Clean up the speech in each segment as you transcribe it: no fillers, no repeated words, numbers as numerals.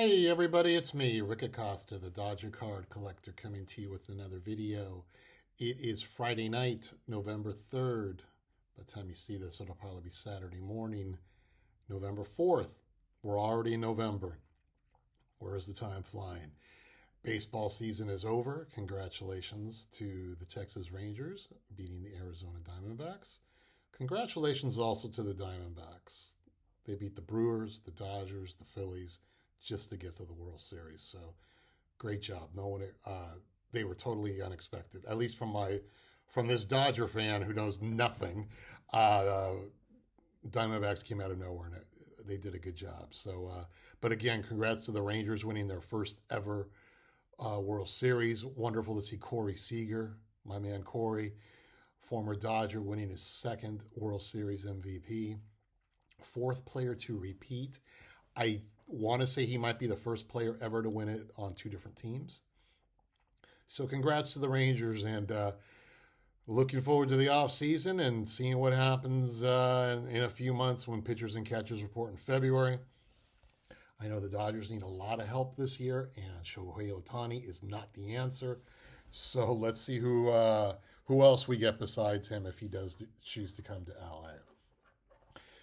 Hey everybody, it's me, Rick Acosta, the Dodger Card Collector, coming to you with another video. It is Friday night, November 3rd. By the time you see this, it'll probably be Saturday morning, November 4th. We're already in November. Where is the time flying? Baseball season is over. Congratulations to the Texas Rangers beating the Arizona Diamondbacks. Congratulations also to the Diamondbacks. They beat the Brewers, the Dodgers, the Phillies just to get to the World Series. So great job. No one, they were totally unexpected. At least from this Dodger fan who knows nothing. Uh, Diamondbacks came out of nowhere and they did a good job. So, but again, congrats to the Rangers winning their first ever World Series. Wonderful to see Corey Seager, my man Corey, former Dodger, winning his second World Series MVP. Fourth player to repeat. I want to say he might be the first player ever to win it on two different teams. So congrats to the Rangers, and looking forward to the offseason and seeing what happens in a few months when pitchers and catchers report in February. I know the Dodgers need a lot of help this year, and Shohei Ohtani is not the answer. So let's see who else we get besides him if he does choose to come to LA.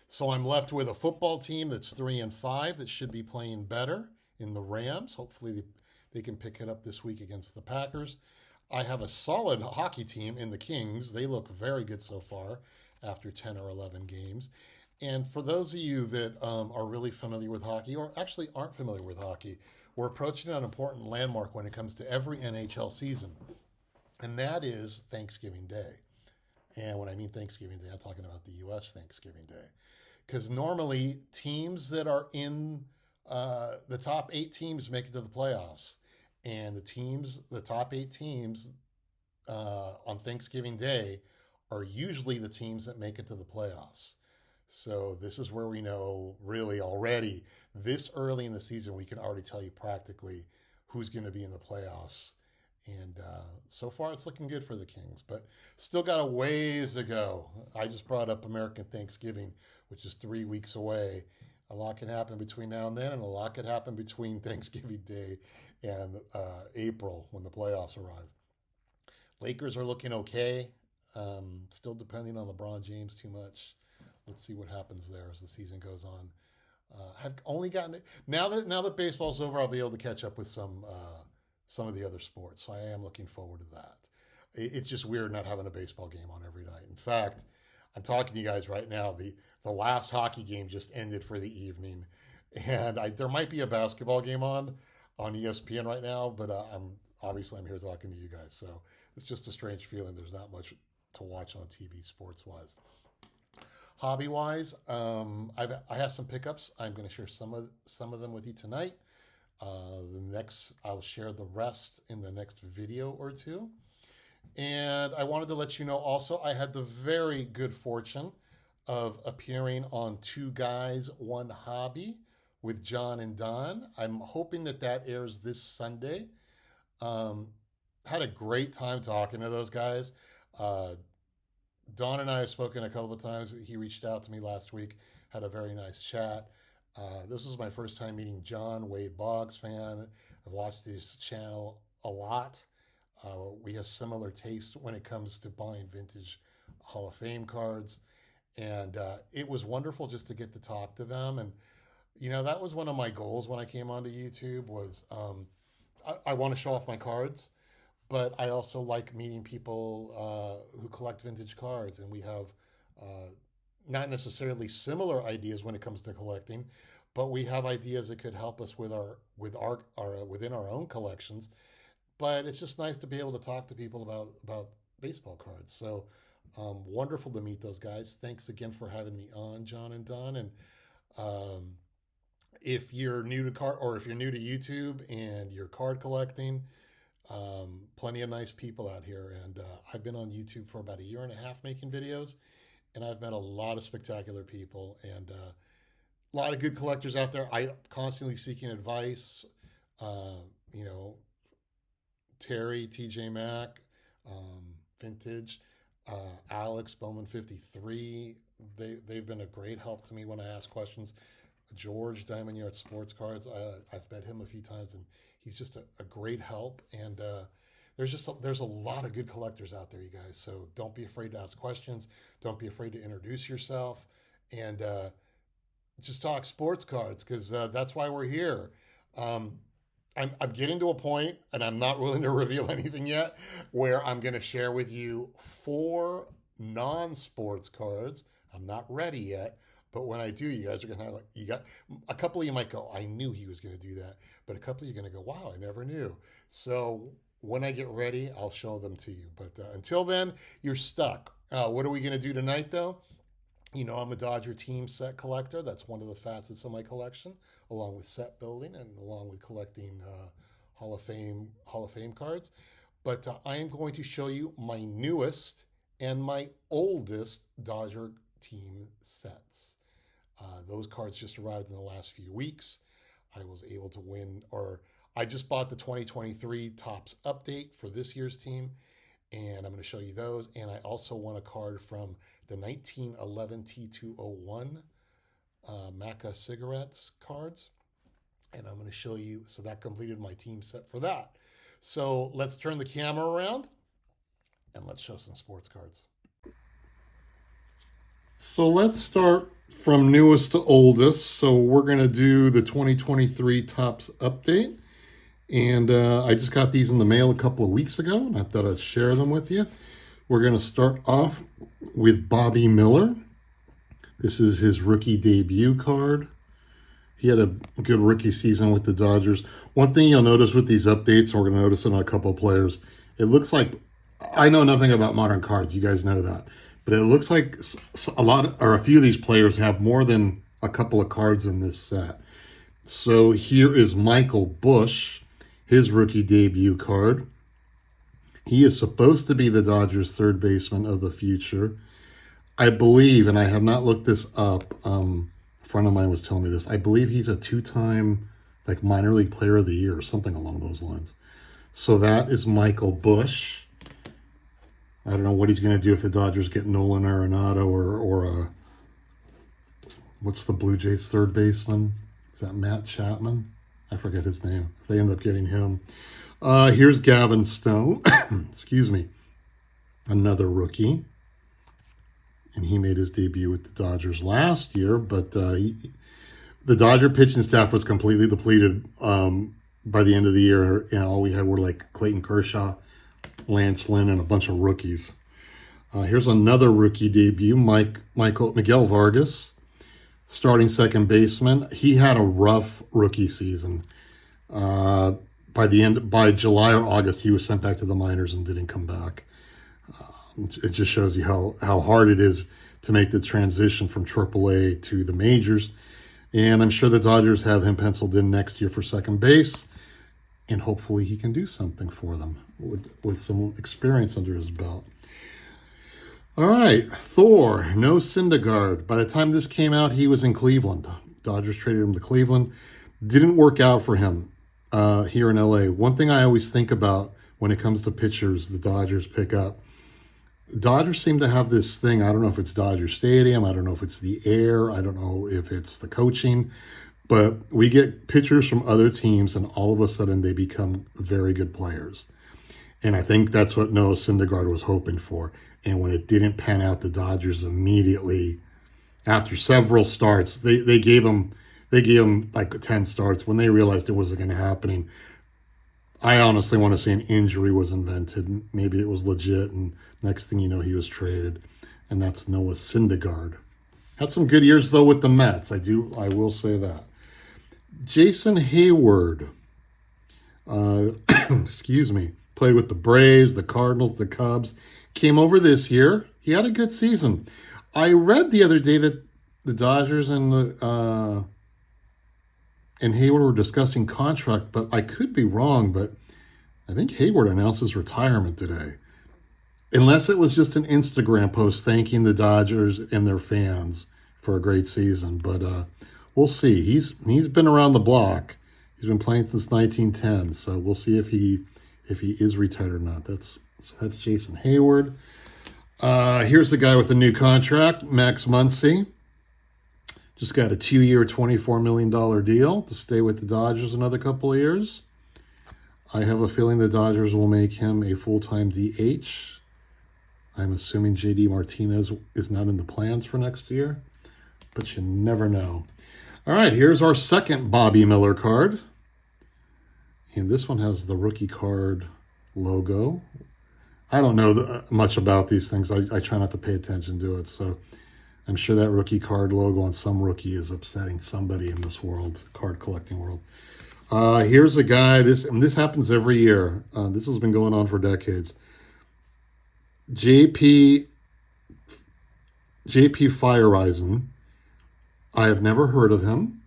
So I'm left with a football team that's 3-5 that should be playing better in the Rams. Hopefully they can pick it up this week against the Packers. I have a solid hockey team in the Kings. They look very good so far after 10 or 11 games. And for those of you that are really familiar with hockey or actually aren't familiar with hockey, we're approaching an important landmark when it comes to every NHL season, and that is Thanksgiving Day. And when I mean Thanksgiving Day, I'm talking about the U.S. Thanksgiving Day. Because normally teams that are in the top 8 teams make it to the playoffs. And the top 8 teams on Thanksgiving Day are usually the teams that make it to the playoffs. So this is where we know really already, this early in the season, we can already tell you practically who's going to be in the playoffs. And so far, it's looking good for the Kings, but still got a ways to go. I just brought up American Thanksgiving, which is 3 weeks away. A lot can happen between now and then, and a lot could happen between Thanksgiving Day and April when the playoffs arrive. Lakers are looking okay. Still depending on LeBron James too much. Let's see what happens there as the season goes on. I've only gotten now that baseball's over, I'll be able to catch up with some of the other sports. So I am looking forward to that. It's just weird not having a baseball game on every night. In fact, I'm talking to you guys right now. The last hockey game just ended for the evening, and there might be a basketball game on ESPN right now, but I'm here talking to you guys. So it's just a strange feeling. There's not much to watch on TV sports wise. Hobby wise, I have some pickups. I'm going to share some of them with you tonight. I'll share the rest in the next video or two. And I wanted to let you know also, I had the very good fortune of appearing on Two Guys, One Hobby with John and Don. I'm hoping that airs this Sunday. Had a great time talking to those guys. Don and I have spoken a couple of times. He reached out to me last week, had a very nice chat. This was my first time meeting John, Wade Boggs fan. I've watched his channel a lot. We have similar taste when it comes to buying vintage Hall of Fame cards. And it was wonderful just to get to talk to them. And, that was one of my goals when I came onto YouTube was I want to show off my cards, but I also like meeting people who collect vintage cards. And we have not necessarily similar ideas when it comes to collecting, but we have ideas that could help us with our within our own collections. But it's just nice to be able to talk to people about baseball cards. So wonderful to meet those guys. Thanks again for having me on, John and Don. And if you're new to YouTube and you're card collecting, plenty of nice people out here. And I've been on YouTube for about a year and a half making videos, and I've met a lot of spectacular people and a lot of good collectors out there. I constantly seeking advice. Terry, TJ Mack, Vintage, Alex Bowman 53. They've been a great help to me when I ask questions. George Diamond Yard Sports Cards. I've met him a few times, and he's just a great help. And there's a lot of good collectors out there, you guys. So don't be afraid to ask questions. Don't be afraid to introduce yourself, and just talk sports cards, because that's why we're here. Um, I'm getting to a point, and I'm not willing to reveal anything yet, where I'm going to share with you 4 non-sports cards. I'm not ready yet, but when I do, you guys are going to have, like, you got a couple of you might go, I knew he was going to do that, but a couple of you are going to go, wow, I never knew. So when I get ready, I'll show them to you. But until then, you're stuck. What are we going to do tonight, though? You know, I'm a Dodger team set collector. That's one of the facets of my collection, along with set building and along with collecting Hall of Fame cards. But I am going to show you my newest and my oldest Dodger team sets. Those cards just arrived in the last few weeks. I was able to win, or I just bought the 2023 Topps update for this year's team, and I'm going to show you those. And I also won a card from the 1911 T201 Mecca cigarettes cards, and I'm going to show you. So that completed my team set for that. So let's turn the camera around and let's show some sports cards. So let's start from newest to oldest. So we're going to do the 2023 Topps update. And I just got these in the mail a couple of weeks ago, and I thought I'd share them with you. We're going to start off with Bobby Miller. This is his rookie debut card. He had a good rookie season with the Dodgers. One thing you'll notice with these updates, and we're going to notice it on a couple of players, it looks like, I know nothing about modern cards, you guys know that, but it looks like a few of these players have more than a couple of cards in this set. So here is Michael Busch, his rookie debut card. He is supposed to be the Dodgers' third baseman of the future. I believe, and I have not looked this up, a friend of mine was telling me this, I believe he's a 2-time like minor league player of the year or something along those lines. So that is Michael Busch. I don't know what he's going to do if the Dodgers get Nolan Arenado or what's the Blue Jays' third baseman? Is that Matt Chapman? I forget his name. If they end up getting him. Here's Gavin Stone. Excuse me. Another rookie. And he made his debut with the Dodgers last year, but the Dodger pitching staff was completely depleted by the end of the year, and all we had were like Clayton Kershaw, Lance Lynn, and a bunch of rookies. Here's another rookie debut, Miguel Vargas, starting second baseman. He had a rough rookie season. By July or August, he was sent back to the minors and didn't come back. It just shows you how hard it is to make the transition from AAA to the majors. And I'm sure the Dodgers have him penciled in next year for second base. And hopefully he can do something for them with some experience under his belt. All right, Thor, no Syndergaard. By the time this came out, he was in Cleveland. Dodgers traded him to Cleveland. Didn't work out for him here in LA. One thing I always think about when it comes to pitchers the Dodgers pick up, Dodgers seem to have this thing. I don't know if it's Dodger Stadium. I don't know if it's the air. I don't know if it's the coaching. But we get pitchers from other teams, and all of a sudden they become very good players. And I think that's what Noah Syndergaard was hoping for. And when it didn't pan out, the Dodgers immediately, after several starts, they gave him like 10 starts. When they realized it wasn't going to happen, I honestly want to say an injury was invented. Maybe it was legit, and next thing you know, he was traded. And that's Noah Syndergaard. Had some good years, though, with the Mets. I will say that. Jason Hayward, excuse me, played with the Braves, the Cardinals, the Cubs. Came over this year. He had a good season. I read the other day that the Dodgers and Hayward were discussing contract, but I could be wrong, but I think Hayward announced his retirement today. Unless it was just an Instagram post thanking the Dodgers and their fans for a great season. But we'll see. He's been around the block. He's been playing since 1910, so we'll see if he is retired or not. That's Jason Hayward. Here's the guy with the new contract, Max Muncy. Just got a 2-year, $24 million deal to stay with the Dodgers another couple of years. I have a feeling the Dodgers will make him a full-time DH. I'm assuming JD Martinez is not in the plans for next year, but you never know. All right, here's our second Bobby Miller card. And this one has the rookie card logo. I don't know much about these things. I try not to pay attention to it. So I'm sure that rookie card logo on some rookie is upsetting somebody in this world, card collecting world. Here's a guy, this happens every year. This has been going on for decades. JP Fireisen. I have never heard of him.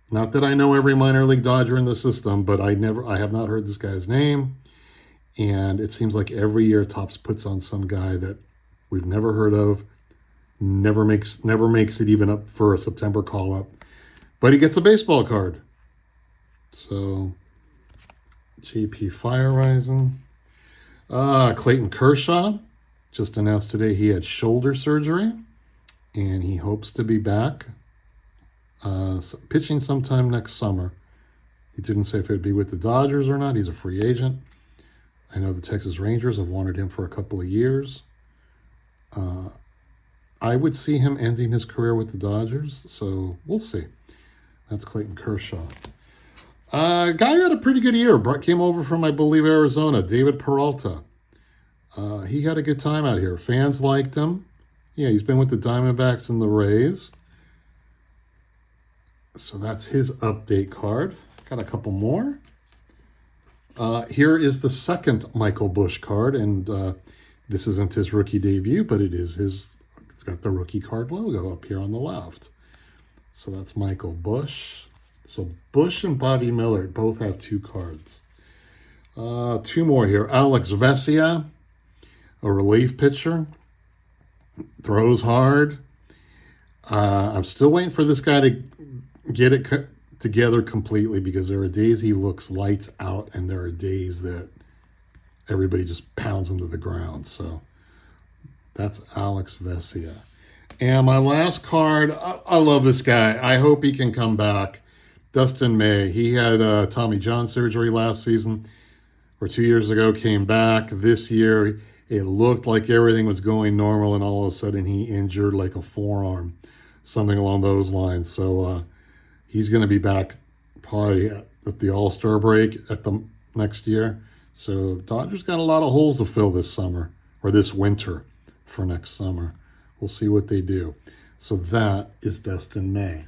Not that I know every minor league Dodger in the system, but I have not heard this guy's name. And it seems like every year Topps puts on some guy that we've never heard of, never makes it even up for a September call-up, but he gets a baseball card. So, JP Fireisen. Clayton Kershaw just announced today he had shoulder surgery, and he hopes to be back pitching sometime next summer. He didn't say if it would be with the Dodgers or not. He's a free agent. I know the Texas Rangers have wanted him for a couple of years. I would see him ending his career with the Dodgers, so we'll see. That's Clayton Kershaw. Guy had a pretty good year. Came over from, I believe, Arizona, David Peralta. He had a good time out here. Fans liked him. Yeah, he's been with the Diamondbacks and the Rays. So that's his update card. Got a couple more. Here is the second Michael Busch card, and this isn't his rookie debut, but it is his. It's got the rookie card logo up here on the left. So that's Michael Busch. So Busch and Bobby Miller both have 2 cards. 2 more here. Alex Vesia, a relief pitcher, throws hard. I'm still waiting for this guy to get it together completely, because there are days he looks lights out and there are days that everybody just pounds him to the ground. So that's Alex Vesia. And my last card, I love this guy. I hope he can come back. Dustin May. He had Tommy John surgery last season, or 2 years ago, came back. This year, it looked like everything was going normal, and all of a sudden he injured like a forearm, something along those lines. So he's going to be back probably at the All-Star break at the next year. So Dodgers got a lot of holes to fill this summer, or this winter for next summer. We'll see what they do. So that is Dustin May.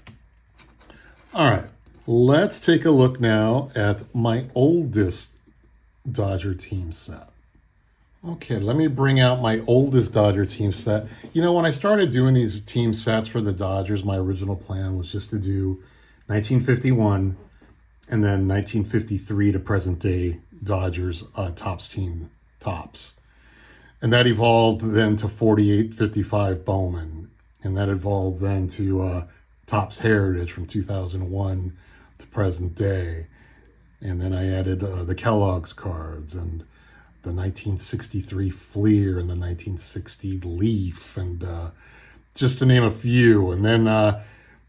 All right, let's take a look now at my oldest Dodger team set. Okay, let me bring out my oldest Dodger team set. You know, when I started doing these team sets for the Dodgers, my original plan was just to do 1951 and then 1953 to present day Dodgers Topps team tops. And that evolved then to 48-55 Bowman. And that evolved then to Topps Heritage from 2001 to present day. And then I added the Kellogg's cards and the 1963 Fleer and the 1960 Leaf, and just to name a few. And then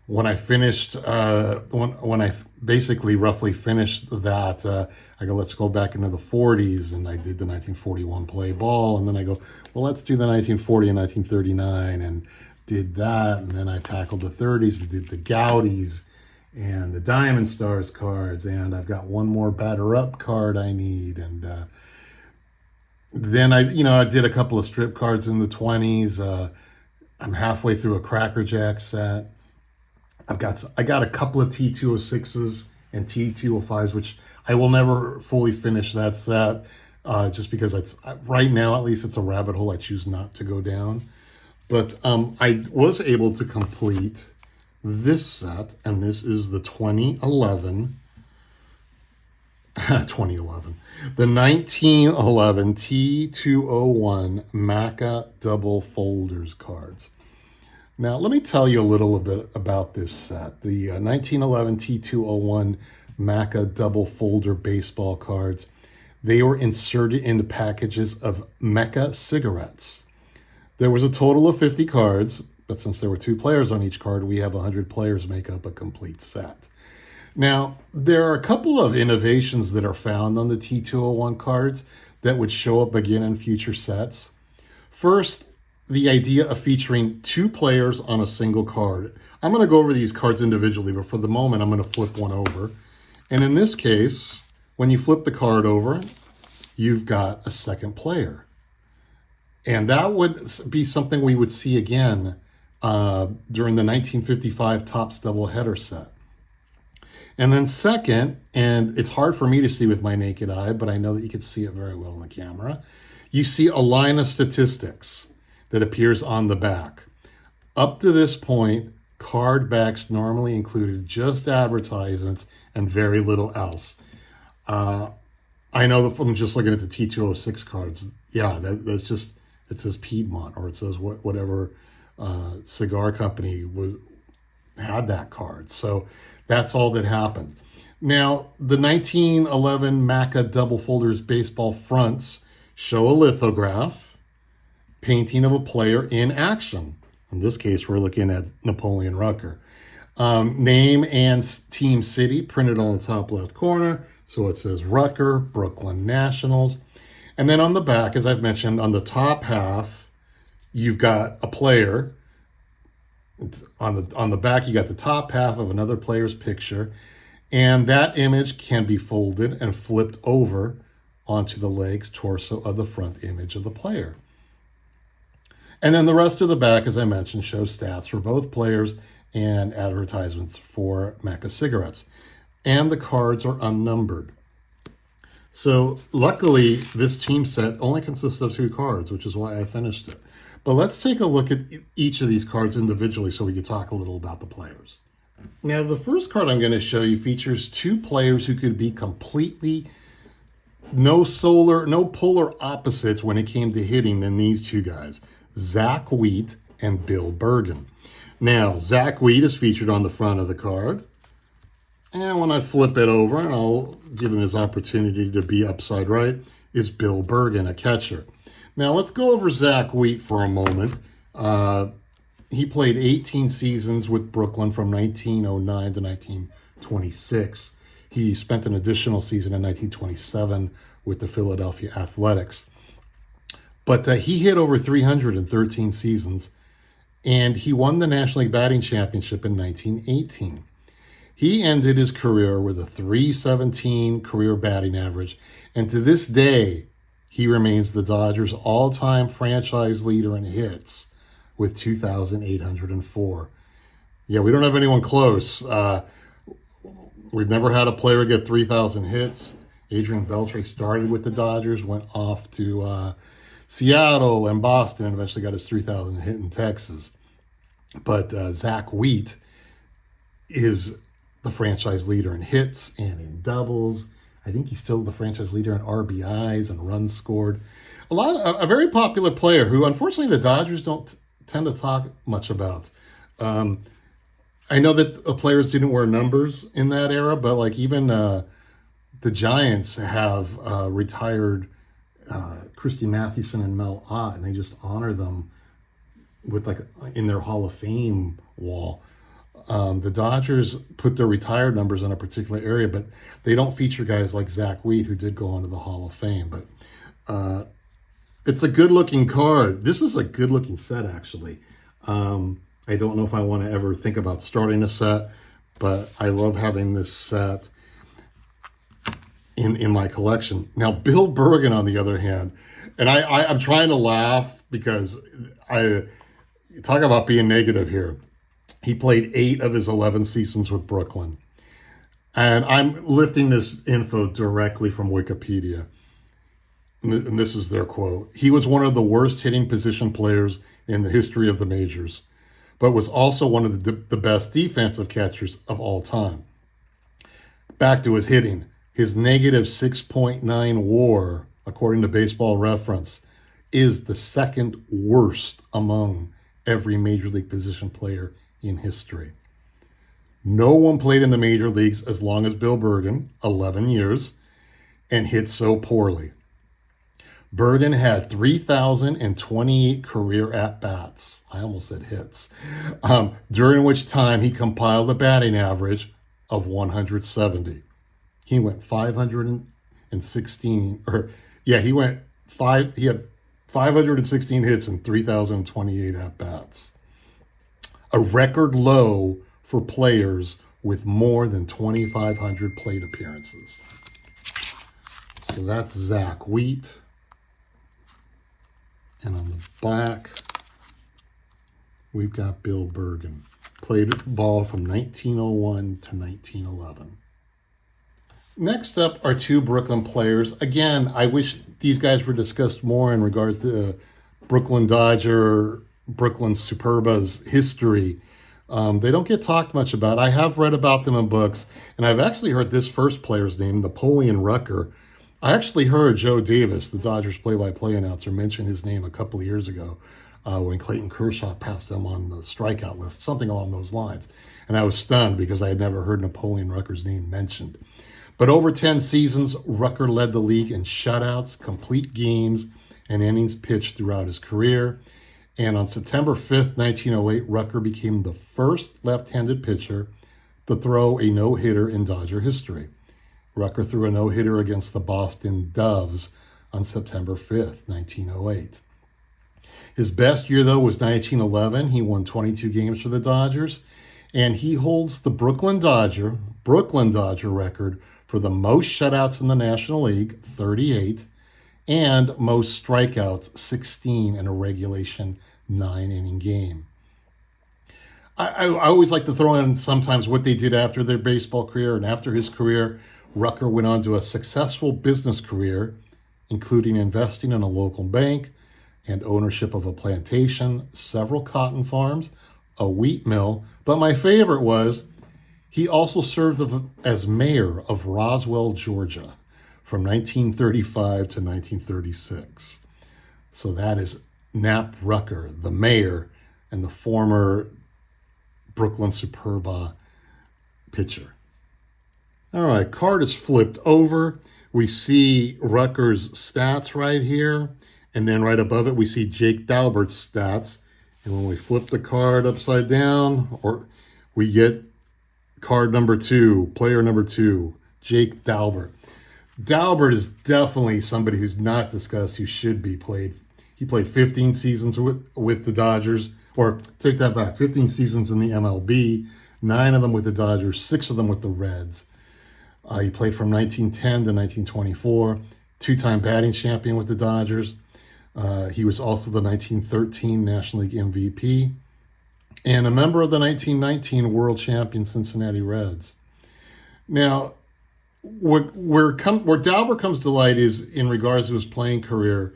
when I finished, when I basically roughly finished that, I go, let's go back into the 40s, and I did the 1941 play ball, and then I go, well, let's do the 1940 and 1939, and did that, and then I tackled the 30s and did the Gaudies and the Diamond Stars cards, and I've got one more batter up card I need, and then I did a couple of strip cards in the 20s. I'm halfway through a Cracker Jack set. I got a couple of T206s and T205s, which I will never fully finish that set, just because it's right now, at least, it's a rabbit hole I choose not to go down. But I was able to complete this set, and this is the 2011, the 1911 T201 Mecca double folders cards. Now, let me tell you a little bit about this set. The 1911 T201 Mecca double folder baseball cards, they were inserted into packages of Mecca cigarettes. There was a total of 50 cards. But since there were 2 players on each card, we have 100 players make up a complete set. Now, there are a couple of innovations that are found on the T201 cards that would show up again in future sets. First, the idea of featuring 2 players on a single card. I'm going to go over these cards individually, but for the moment, I'm going to flip one over. And in this case, when you flip the card over, you've got a second player. And that would be something we would see again during the 1955 Topps doubleheader set. And then second, and it's hard for me to see with my naked eye, but I know that you can see it very well in the camera, you see a line of statistics that appears on the back. Up to this point, card backs normally included just advertisements and very little else. I know that from just looking at the T206 cards, yeah, that's just, it says Piedmont, or it says whatever cigar company had that card. So that's all that happened. Now, the 1911 Mecca double folders baseball fronts show a lithograph painting of a player in action. In this case, we're looking at Napoleon Rucker. Name and team city printed on the top left corner. So it says Rucker, Brooklyn Nationals. And then on the back, as I've mentioned, on the top half, you've got a player. On the back, you got the top half of another player's picture. And that image can be folded and flipped over onto the legs, torso of the front image of the player. And then the rest of the back, as I mentioned, shows stats for both players and advertisements for Mecca cigarettes. And the cards are unnumbered. So luckily, this team set only consists of 2 cards, which is why I finished it. But let's take a look at each of these cards individually so we can talk a little about the players. Now, the first card I'm going to show you features 2 players who could be completely no polar opposites when it came to hitting than these 2 guys, Zach Wheat and Bill Bergen. Now, Zach Wheat is featured on the front of the card. And when I flip it over, and I'll give him his opportunity to be upside right, is Bill Bergen, a catcher. Now, let's go over Zach Wheat for a moment. He played 18 seasons with Brooklyn from 1909 to 1926. He spent an additional season in 1927 with the Philadelphia Athletics. But he hit over 313 seasons, and he won the National League Batting Championship in 1918. He ended his career with a .317 career batting average, and to this day, he remains the Dodgers' all-time franchise leader in hits with 2,804. Yeah, we don't have anyone close. We've never had a player get 3,000 hits. Adrian Beltre started with the Dodgers, went off to Seattle and Boston, and eventually got his 3,000 hit in Texas. But Zach Wheat is the franchise leader in hits and in doubles. I think he's still the franchise leader in RBIs and runs scored. A very popular player who, unfortunately, the Dodgers don't tend to talk much about. I know that players didn't wear numbers in that era, but like even the Giants have retired Christy Mathewson and Mel Ott, and they just honor them with like in their Hall of Fame wall. The Dodgers put their retired numbers in a particular area, but they don't feature guys like Zach Wheat, who did go on to the Hall of Fame. But it's a good-looking card. This is a good-looking set, actually. I don't know if I want to ever think about starting a set, but I love having this set in my collection. Now, Bill Bergen, on the other hand, and I'm trying to laugh because I talk about being negative here. He played 8 of his 11 seasons with Brooklyn. And I'm lifting this info directly from Wikipedia. And this is their quote. He was one of the worst hitting position players in the history of the majors, but was also one of the best defensive catchers of all time. Back to his hitting. His negative 6.9 WAR, according to Baseball Reference, is the second worst among every major league position player in history. No one played in the major leagues as long as Bill Bergen, 11 years, and hit so poorly. Bergen had 3,028 career at-bats. I almost said hits. During which time he compiled a batting average of 170. He went 516, he had 516 hits and 3,028 at-bats. A record low for players with more than 2,500 plate appearances. So that's Zach Wheat. And on the back, we've got Bill Bergen. Played ball from 1901 to 1911. Next up are two Brooklyn players. Again, I wish these guys were discussed more in regards to Brooklyn Dodger, Brooklyn Superba's history. They don't get talked much about. I have read about them in books, and I've actually heard this first player's name, Napoleon Rucker. I actually heard Joe Davis, the Dodgers play-by-play announcer, mention his name a couple of years ago when Clayton Kershaw passed him on the strikeout list, something along those lines. And I was stunned because I had never heard Napoleon Rucker's name mentioned. But over 10 seasons, Rucker led the league in shutouts, complete games, and innings pitched throughout his career. And on September 5th, 1908, Rucker became the first left-handed pitcher to throw a no-hitter in Dodger history. Rucker threw a no-hitter against the Boston Doves on September 5th, 1908. His best year, though, was 1911. He won 22 games for the Dodgers, and he holds the Brooklyn Dodger record for the most shutouts in the National League, 38, and most strikeouts, 16 in a regulation 9-inning game. I always like to throw in sometimes what they did after their baseball career, and after his career, Rucker went on to a successful business career, including investing in a local bank and ownership of a plantation, several cotton farms, a wheat mill. But my favorite was he also served as mayor of Roswell, Georgia, from 1935 to 1936. So that is Nap Rucker, the mayor and the former Brooklyn Superba pitcher. All right, card is flipped over. We see Rucker's stats right here. And then right above it, we see Jake Daubert's stats. And when we flip the card upside down, we get card number 2, player number 2, Jake Daubert. Daubert is definitely somebody who's not discussed, who should be played. He played 15 seasons with the Dodgers, or take that back, 15 seasons in the MLB, 9 of them with the Dodgers, 6 of them with the Reds. He played from 1910 to 1924, two-time batting champion with the Dodgers. He was also the 1913 National League MVP and a member of the 1919 World Champion Cincinnati Reds. Now, where Daubert comes to light is in regards to his playing career.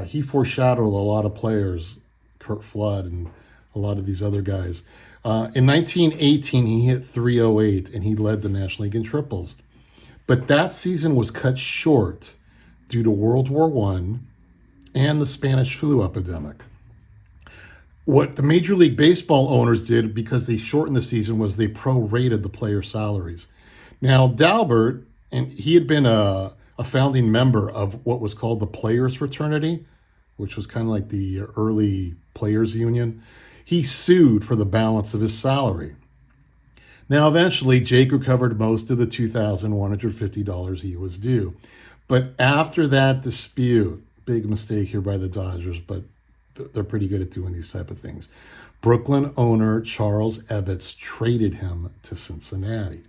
He foreshadowed a lot of players, Kurt Flood and a lot of these other guys. In 1918, he hit 308, and he led the National League in triples. But that season was cut short due to World War I and the Spanish flu epidemic. What the Major League Baseball owners did, because they shortened the season, was they prorated the player salaries. Now, Daubert, and he had been a founding member of what was called the Players Fraternity, which was kind of like the early players union. He sued for the balance of his salary. Now, eventually, Jake recovered most of the $2,150 he was due. But after that dispute, big mistake here by the Dodgers, but they're pretty good at doing these type of things. Brooklyn owner Charles Ebbets traded him to Cincinnati.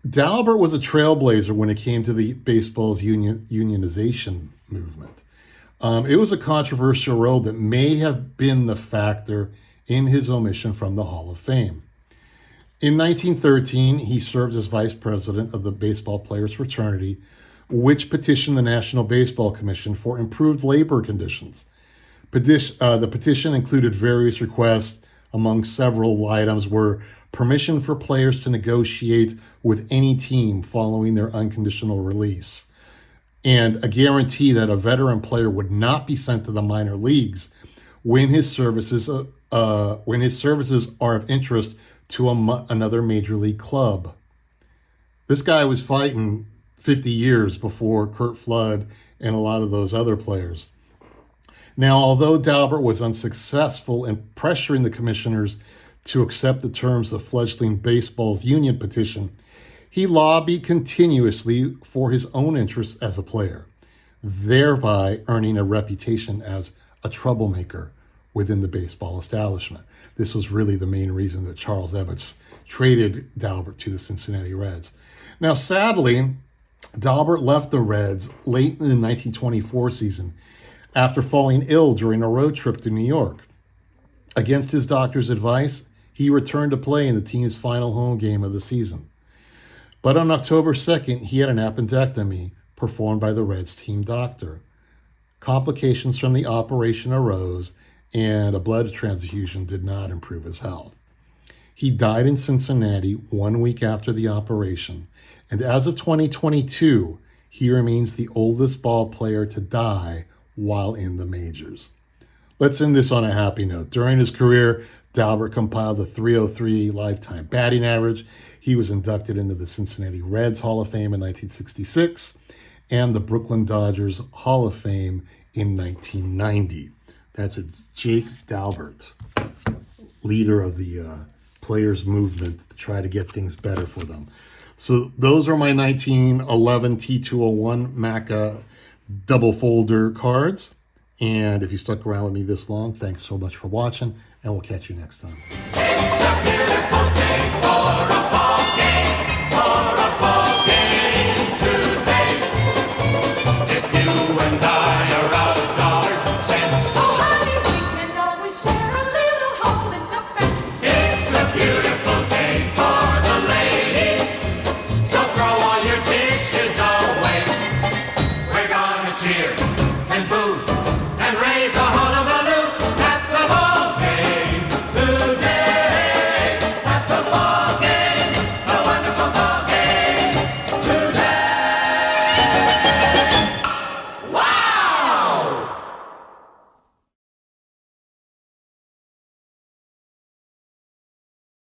Daubert was a trailblazer when it came to the baseball's unionization movement. It was a controversial road that may have been the factor in his omission from the Hall of Fame. In 1913, he served as vice president of the Baseball Players Fraternity, which petitioned the National Baseball Commission for improved labor conditions. The petition included various requests. Among several items were permission for players to negotiate with any team following their unconditional release, and a guarantee that a veteran player would not be sent to the minor leagues when his services are of interest to another major league club. This guy was fighting 50 years before Curt Flood and a lot of those other players. Now, although Daubert was unsuccessful in pressuring the commissioners to accept the terms of fledgling baseball's union petition, he lobbied continuously for his own interests as a player, thereby earning a reputation as a troublemaker within the baseball establishment. This was really the main reason that Charles Evetts traded Daubert to the Cincinnati Reds. Now, sadly, Daubert left the Reds late in the 1924 season after falling ill during a road trip to New York. Against his doctor's advice, he returned to play in the team's final home game of the season. But on October 2nd, he had an appendectomy performed by the Reds team doctor. Complications from the operation arose, and a blood transfusion did not improve his health. He died in Cincinnati 1 week after the operation, and as of 2022, he remains the oldest ball player to die while in the majors. Let's end this on a happy note. During his career, Daubert compiled a .303 lifetime batting average. He was inducted into the Cincinnati Reds Hall of Fame in 1966 and the Brooklyn Dodgers Hall of Fame in 1990. That's Jake Daubert, leader of the players' movement to try to get things better for them. So those are my 1911 T201 Mecca double folder cards. And if you stuck around with me this long, thanks so much for watching, and we'll catch you next time. It's a beautiful day for a ball game.